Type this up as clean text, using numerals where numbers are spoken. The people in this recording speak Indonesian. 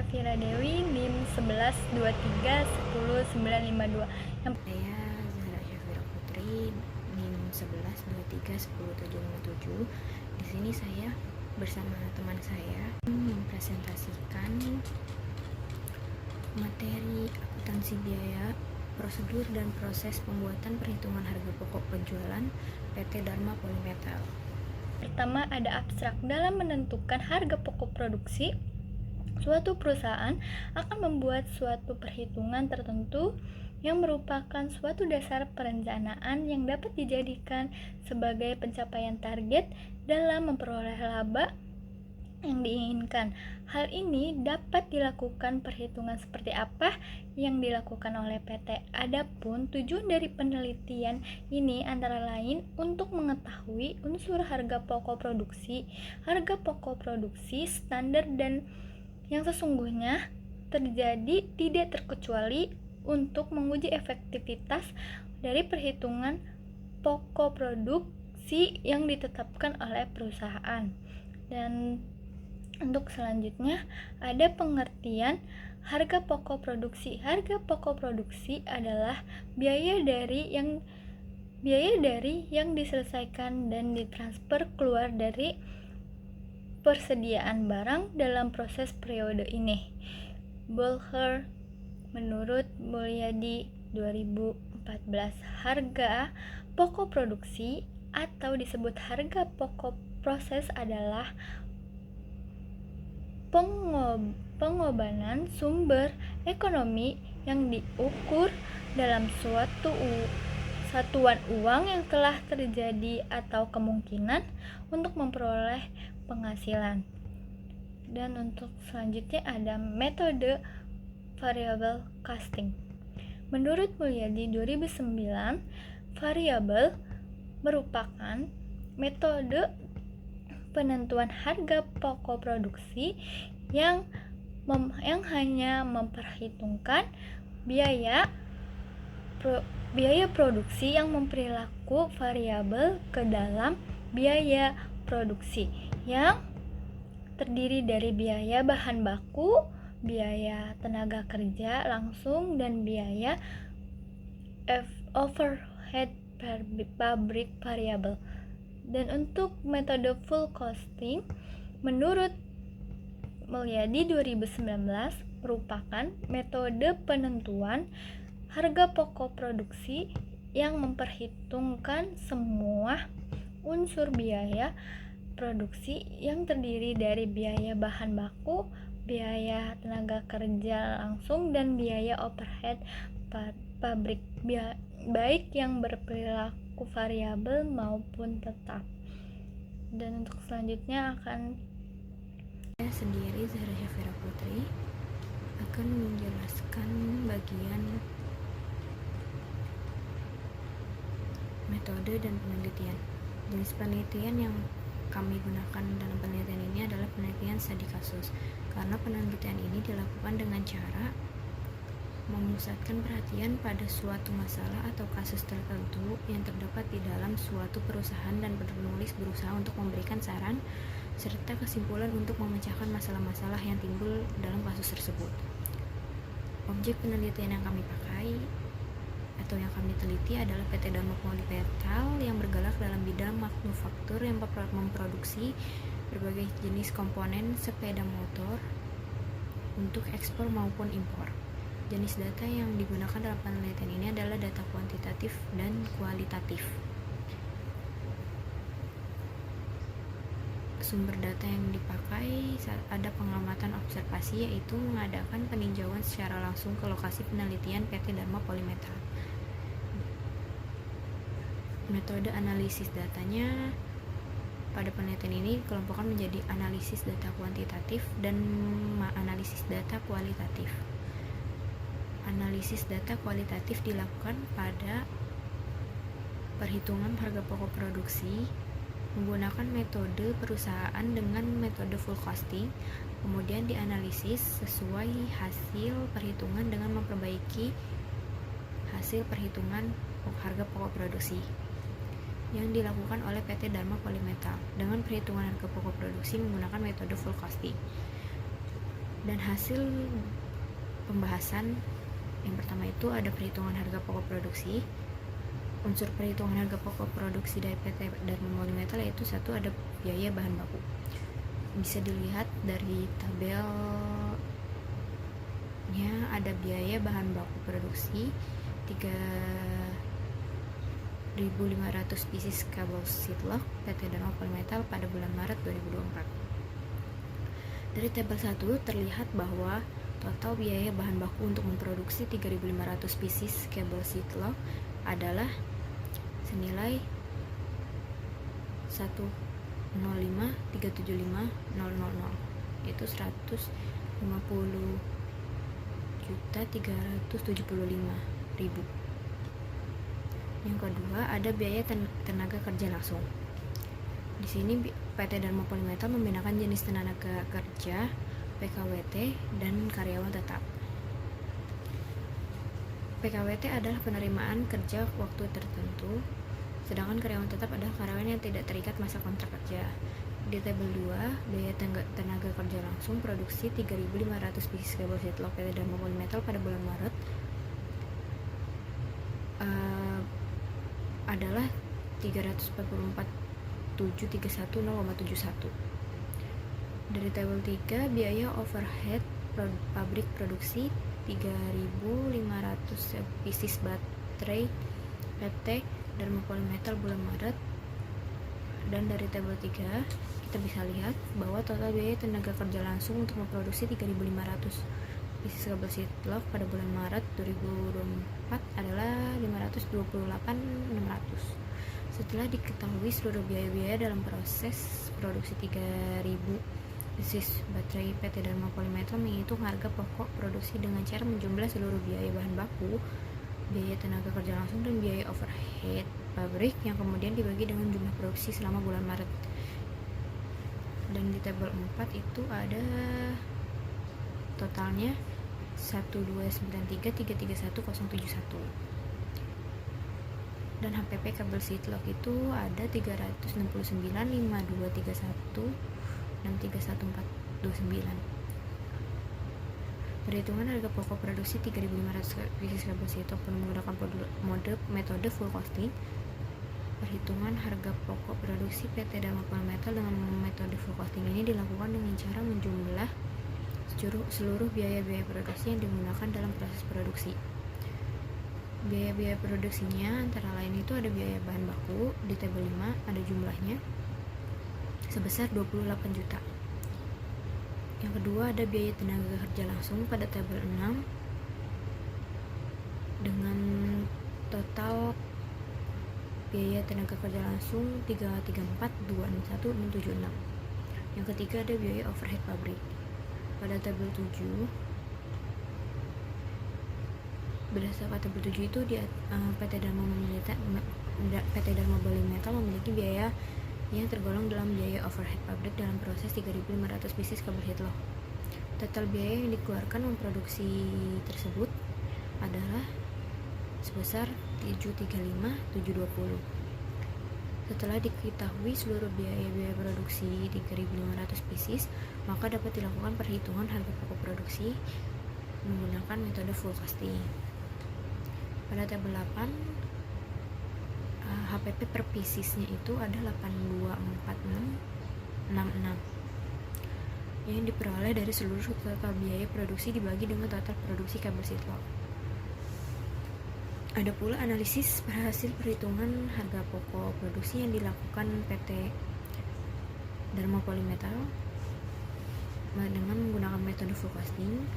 Safira Dewi, NIM 1123109552. Saya Zahra Syafira Putri, NIM 11231077. Di sini saya bersama teman saya mempresentasikan materi akuntansi biaya, prosedur dan proses pembuatan perhitungan harga pokok penjualan PT Dharma Polymetal. Pertama, ada abstrak. Dalam menentukan harga pokok produksi, suatu perusahaan akan membuat suatu perhitungan tertentu yang merupakan suatu dasar perencanaan yang dapat dijadikan sebagai pencapaian target dalam memperoleh laba yang diinginkan. Hal ini dapat dilakukan perhitungan seperti apa yang dilakukan oleh PT. Adapun tujuan dari penelitian ini antara lain untuk mengetahui unsur harga pokok produksi standar dan yang sesungguhnya terjadi tidak terkecuali untuk menguji efektivitas dari perhitungan pokok produksi yang ditetapkan oleh perusahaan. Dan untuk selanjutnya ada pengertian harga pokok produksi. Harga pokok produksi adalah biaya dari yang diselesaikan dan ditransfer keluar dari persediaan barang dalam proses periode ini. Bolher menurut Mulyadi 2014, harga pokok produksi atau disebut harga pokok proses adalah pengobanan sumber ekonomi yang diukur dalam suatu satuan uang yang telah terjadi atau kemungkinan untuk memperoleh penghasilan. Dan untuk selanjutnya ada metode variable costing. Menurut Mulyadi 2009, variabel merupakan metode penentuan harga pokok produksi yang hanya memperhitungkan biaya produksi yang memperilaku variabel ke dalam biaya produksi yang terdiri dari biaya bahan baku, biaya tenaga kerja langsung, dan biaya overhead pabrik variabel. Dan untuk metode full costing, menurut Mulyadi 2019, merupakan metode penentuan harga pokok produksi yang memperhitungkan semua unsur biaya produksi yang terdiri dari biaya bahan baku, biaya tenaga kerja langsung, dan biaya overhead pabrik, baik yang berperilaku variabel maupun tetap. Dan untuk selanjutnya akan saya sendiri, Zahra Syafira Putri, akan menjelaskan bagian metode dan penelitian. Jenis penelitian yang kami gunakan dalam penelitian ini adalah penelitian studi kasus, karena penelitian ini dilakukan dengan cara memusatkan perhatian pada suatu masalah atau kasus tertentu yang terdapat di dalam suatu perusahaan, dan penulis berusaha untuk memberikan saran serta kesimpulan untuk memecahkan masalah-masalah yang timbul dalam kasus tersebut. Objek penelitian yang kami pakai atau yang kami teliti adalah PT Dharma Polymetal yang bergerak dalam bidang manufaktur yang memproduksi berbagai jenis komponen sepeda motor untuk ekspor maupun impor. Jenis data yang digunakan dalam penelitian ini adalah data kuantitatif dan kualitatif. Sumber data yang dipakai saat ada pengamatan observasi yaitu mengadakan peninjauan secara langsung ke lokasi penelitian PT Dharma Polymetal. Metode analisis datanya pada penelitian ini dikelompokkan menjadi analisis data kuantitatif dan analisis data kualitatif. Analisis data kualitatif dilakukan pada perhitungan harga pokok produksi menggunakan metode perusahaan dengan metode full costing, kemudian dianalisis sesuai hasil perhitungan dengan memperbaiki hasil perhitungan harga pokok produksi yang dilakukan oleh PT Dharma Polymetal dengan perhitungan harga pokok produksi menggunakan metode full costing. Dan hasil pembahasan yang pertama itu ada perhitungan harga pokok produksi. Unsur perhitungan harga pokok produksi dari PT Dharma Polymetal yaitu satu, ada biaya bahan baku. Bisa dilihat dari tabelnya, ada biaya bahan baku produksi 3.500 pieces kabel sheet-lock PT Dharma Polymetal pada bulan Maret 2024. Dari tabel 1 terlihat bahwa total biaya bahan baku untuk memproduksi 3.500 pieces kabel sheet-lock adalah senilai 105.375.000, yaitu 150.375.000. Yang kedua, ada biaya tenaga kerja langsung. Di sini PT Dharma Polymetal membedakan jenis tenaga kerja, PKWT, dan karyawan tetap. PKWT adalah penerimaan kerja waktu tertentu, sedangkan karyawan tetap adalah karyawan yang tidak terikat masa kontrak kerja. Di tabel 2, biaya tenaga kerja langsung produksi 3.500 pieces kabel sheet-lock PT Dharma Polymetal pada bulan Maret adalah 344.731.071. Dari tabel 3, biaya overhead pabrik produksi 3.500 pieces baterai PT Dharma Polymetal bulan Maret. Dan dari tabel 3 kita bisa lihat bahwa total biaya tenaga kerja langsung untuk memproduksi 3.500 pieces kabel sheet-lock pada bulan Maret 2024 adalah 528.600. Setelah diketahui seluruh biaya-biaya dalam proses produksi 3.000 pieces baterai, PT Dharma Polymetal menghitung harga pokok produksi dengan cara menjumlah seluruh biaya bahan baku, biaya tenaga kerja langsung, dan biaya overhead pabrik yang kemudian dibagi dengan jumlah produksi selama bulan Maret. Dan di tabel 4 itu ada totalnya 1293331.071. Dan HPP kabel sheet-lock itu ada 369.5231 dan 31429. Perhitungan harga pokok produksi 3.500 pieces kabel sheet-lock menggunakan metode full costing. Perhitungan harga pokok produksi PT Dharma Polymetal dengan metode full costing ini dilakukan dengan cara menjumlah seluruh biaya-biaya produksi yang digunakan dalam proses produksi. Biaya-biaya produksinya antara lain itu ada biaya bahan baku, di tabel 5 ada jumlahnya sebesar 28 juta. Yang kedua, ada biaya tenaga kerja langsung pada tabel 6 dengan total biaya tenaga kerja langsung 334.261.76. Yang ketiga, ada biaya overhead pabrik. Pada tabel 7, berdasarkan tabel 7 itu PT Dharma Polymetal memiliki biaya yang tergolong dalam biaya overhead pabrik dalam proses 3.500 pieces kabel sheet-lock. Total biaya yang dikeluarkan memproduksi tersebut adalah sebesar 735.720. Setelah diketahui seluruh biaya produksi 3.500 pieces, maka dapat dilakukan perhitungan harga pokok produksi menggunakan metode full costing. Pada tabel 8, HPP per piecesnya itu ada 824666 yang diperoleh dari seluruh total biaya produksi dibagi dengan total produksi kabel sheet-lock. Ada pula analisis hasil perhitungan harga pokok produksi yang dilakukan PT Dharma Polymetal dengan menggunakan metode full costing.